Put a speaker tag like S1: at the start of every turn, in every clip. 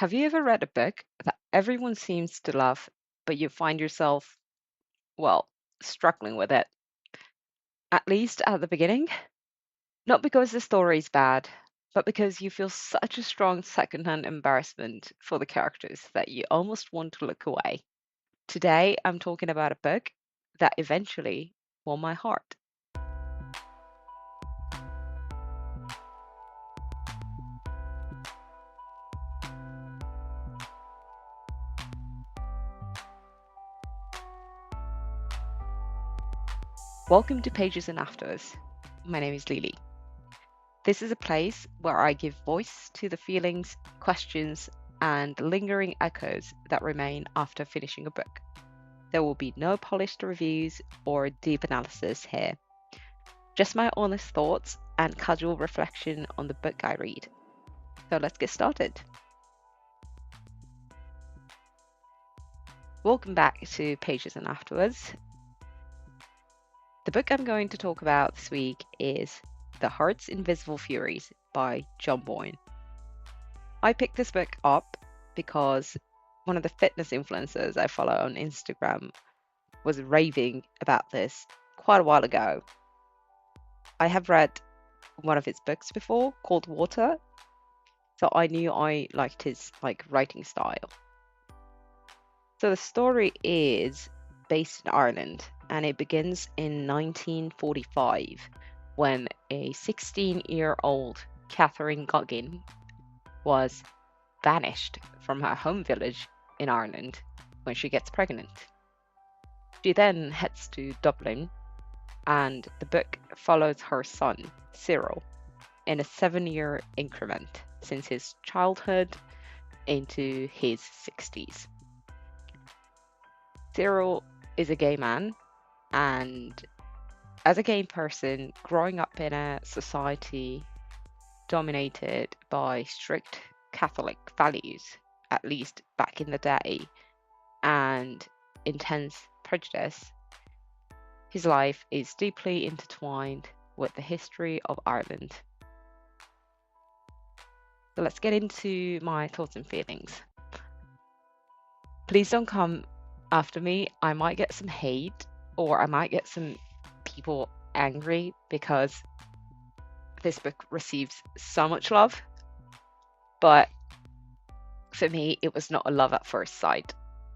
S1: Have you ever read a book that everyone seems to love, but you find yourself, well, struggling with it, at least at the beginning? Not because the story is bad, but because you feel such a strong secondhand embarrassment for the characters that you almost want to look away. Today, I'm talking about a book that eventually won my heart. Welcome to Pages and Afters. My name is Lily. This is a place where I give voice to the feelings, questions, and lingering echoes that remain after finishing a book. There will be no polished reviews or deep analysis here, just my honest thoughts and casual reflection on the book I read. So let's get started. Welcome back to Pages and Afterwards. The book I'm going to talk about this week is The Heart's Invisible Furies by John Boyne. I picked this book up because one of the fitness influencers I follow on Instagram was raving about this quite a while ago. I have read one of his books before called Water, so I knew I liked his writing style. So the story is based in Ireland and it begins in 1945 when a 16-year-old Catherine Goggin was banished from her home village in Ireland when she gets pregnant. She then heads to Dublin, and the book follows her son, Cyril, in a 7-year increment since his childhood into his 60s. Cyril is a gay man, and as a gay person, growing up in a society dominated by strict Catholic values, at least back in the day, and intense prejudice, his life is deeply intertwined with the history of Ireland. So let's get into my thoughts and feelings. Please don't come after me. I might get some hate, or I might get some people angry because this book receives so much love. But for me, it was not a love at first sight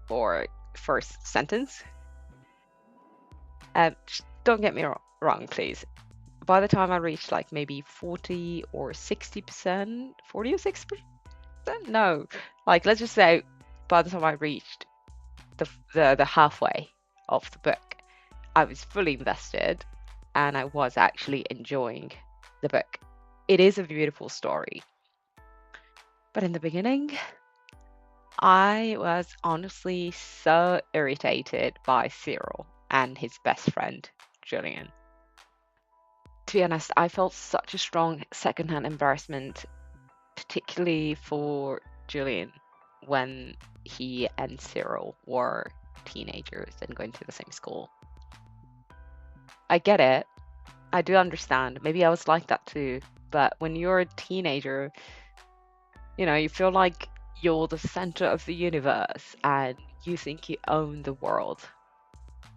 S1: or first sentence. Don't get me wrong, please. By the time I reached maybe 40 or 60%, 40 or 60%? No, let's just say by the time I reached the halfway of the book, I was fully invested and I was actually enjoying the book. It is a beautiful story. But in the beginning, I was honestly so irritated by Cyril and his best friend, Julian. To be honest, I felt such a strong secondhand embarrassment, particularly for Julian when he and Cyril were teenagers and going to the same school. I get it. I do understand. Maybe I was like that too. But when you're a teenager, you feel like you're the center of the universe and you think you own the world.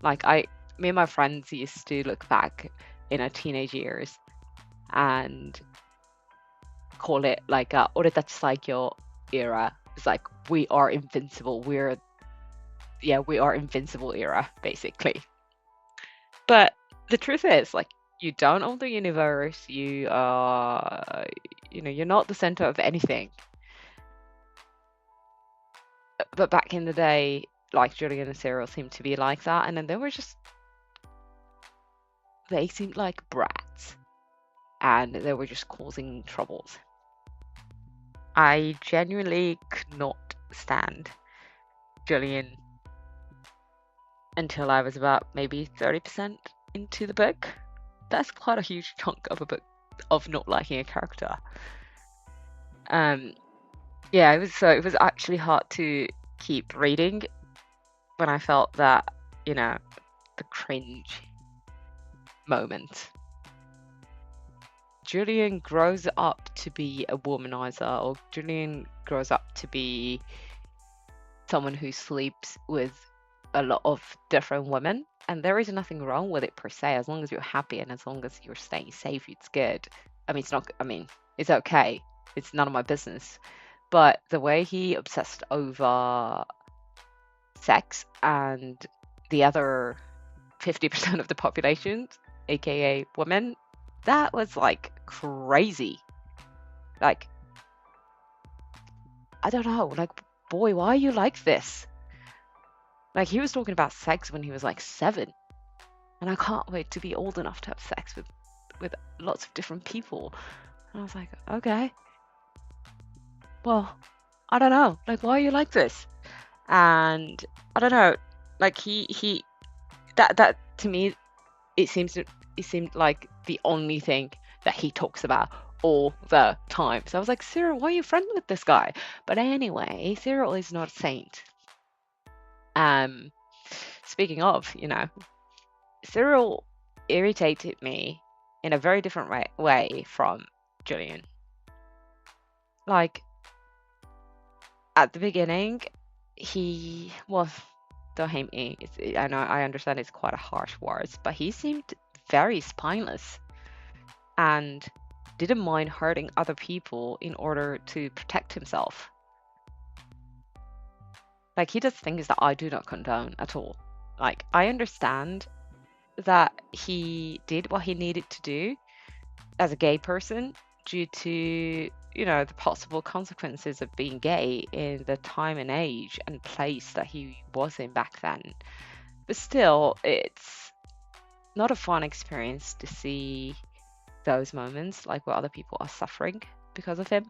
S1: Me and my friends used to look back in our teenage years and call it oretachi saikyo era. It's like we are invincible. We are invincible era, basically. But the truth is, you don't own the universe. You are, you're not the center of anything. But back in the day, Julian and Cyril seemed to be like that, and then they seemed like brats, and they were just causing troubles. I genuinely could not stand Julian until I was about maybe 30% into the book. That's quite a huge chunk of a book of not liking a character. It was actually hard to keep reading when I felt that, the cringe moment. Julian grows up to be a womanizer, or Julian grows up to be someone who sleeps with a lot of different women. And there is nothing wrong with it per se, as long as you're happy and as long as you're staying safe, it's good. I mean, it's okay. It's none of my business. But the way he obsessed over sex and the other 50% of the population, aka women, that was like crazy. Like, I don't know, like, boy, why are you like this? Like, he was talking about sex when he was like 7, and I can't wait to be old enough to have sex with lots of different people. And I was like, okay, well, I don't know, like, why are you like this? And I don't know, like, he that to me, it seemed like the only thing that he talks about all the time. So I was like, Cyril, why are you friends with this guy? But anyway, Cyril is not a saint. Speaking of, Cyril irritated me in a very different way from Julian. Like, at the beginning, don't hate me. I know, I understand it's quite a harsh words, but he seemed very spineless and didn't mind hurting other people in order to protect himself. Like, he does things that I do not condone at all. Like, I understand that he did what he needed to do as a gay person due to, the possible consequences of being gay in the time and age and place that he was in back then. But still, it's not a fun experience to see those moments, like where other people are suffering because of him.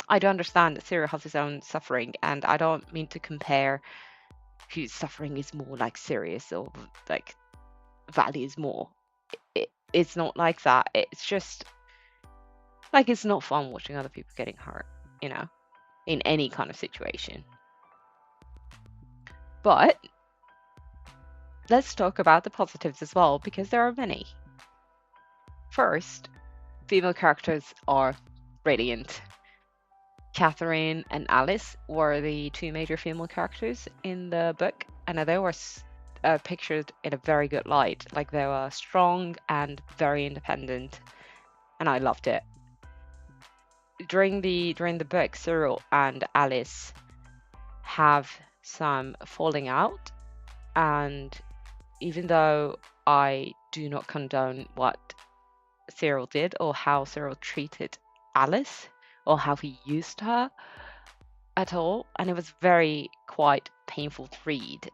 S1: I do understand that Cyril has his own suffering, and I don't mean to compare whose suffering is more like serious or like values more. It's not like that. It's just like, it's not fun watching other people getting hurt, in any kind of situation. But let's talk about the positives as well, because there are many. First, female characters are brilliant. Catherine and Alice were the two major female characters in the book, and they were pictured in a very good light. Like, they were strong and very independent, and I loved it. During the book, Cyril and Alice have some falling out, and even though I do not condone what Cyril did or how Cyril treated Alice or how he used her at all, and it was very quite painful to read,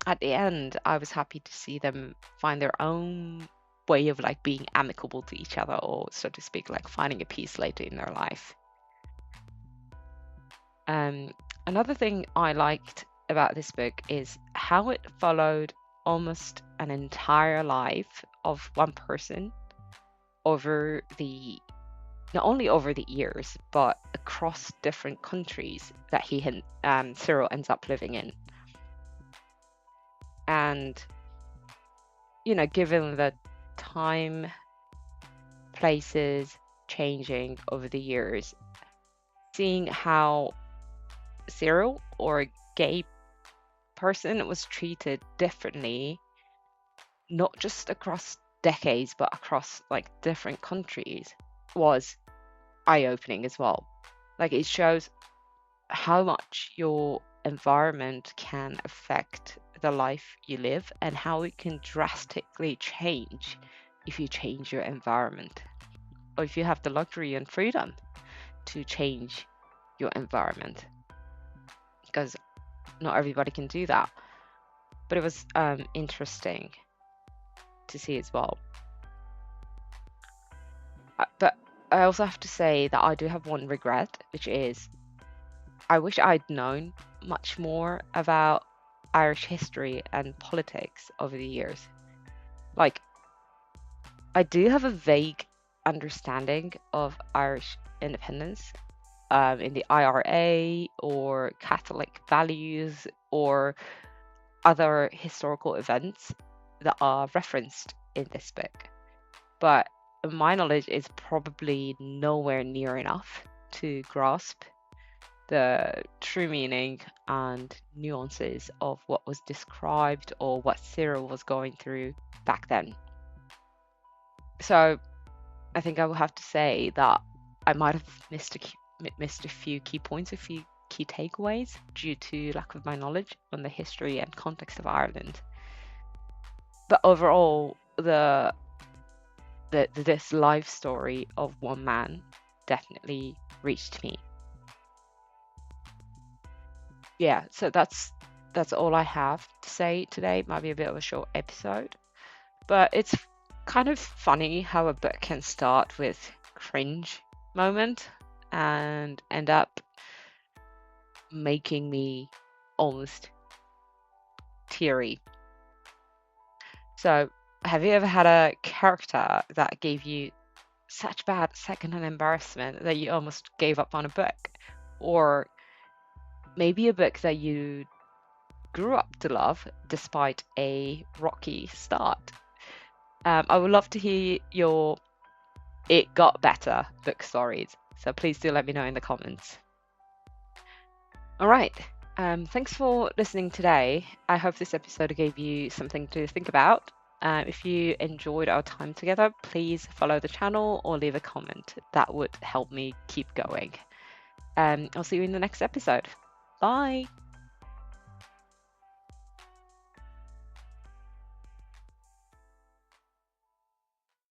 S1: at the end I was happy to see them find their own way of like being amicable to each other, or so to speak, like finding a peace later in their life. Another thing I liked about this book is how it followed almost an entire life of one person over not only over the years, but across different countries that Cyril ends up living in. And, given the time, places changing over the years, seeing how Cyril, or a gay person, was treated differently, not just across decades, but across like different countries, was eye-opening as well. Like, it shows how much your environment can affect the life you live, and how it can drastically change if you change your environment, or if you have the luxury and freedom to change your environment, because not everybody can do that. But it was interesting to see as well. But I also have to say that I do have one regret, which is I wish I'd known much more about Irish history and politics over the years. Like, I do have a vague understanding of Irish independence in the IRA, or Catholic values, or other historical events that are referenced in this book. But my knowledge is probably nowhere near enough to grasp the true meaning and nuances of what was described or what Cyril was going through back then. So I think I will have to say that I might have missed a few key points, a few key takeaways due to lack of my knowledge on the history and context of Ireland. But overall, this life story of one man definitely reached me. Yeah, so that's all I have to say today. It might be a bit of a short episode, but it's kind of funny how a book can start with cringe moment and end up making me almost teary. So, have you ever had a character that gave you such bad secondhand embarrassment that you almost gave up on a book? Or maybe a book that you grew up to love despite a rocky start? I would love to hear your "it got better" book stories, so please do let me know in the comments. All right. Thanks for listening today. I hope this episode gave you something to think about. If you enjoyed our time together, please follow the channel or leave a comment. That would help me keep going. I'll see you in the next episode. Bye.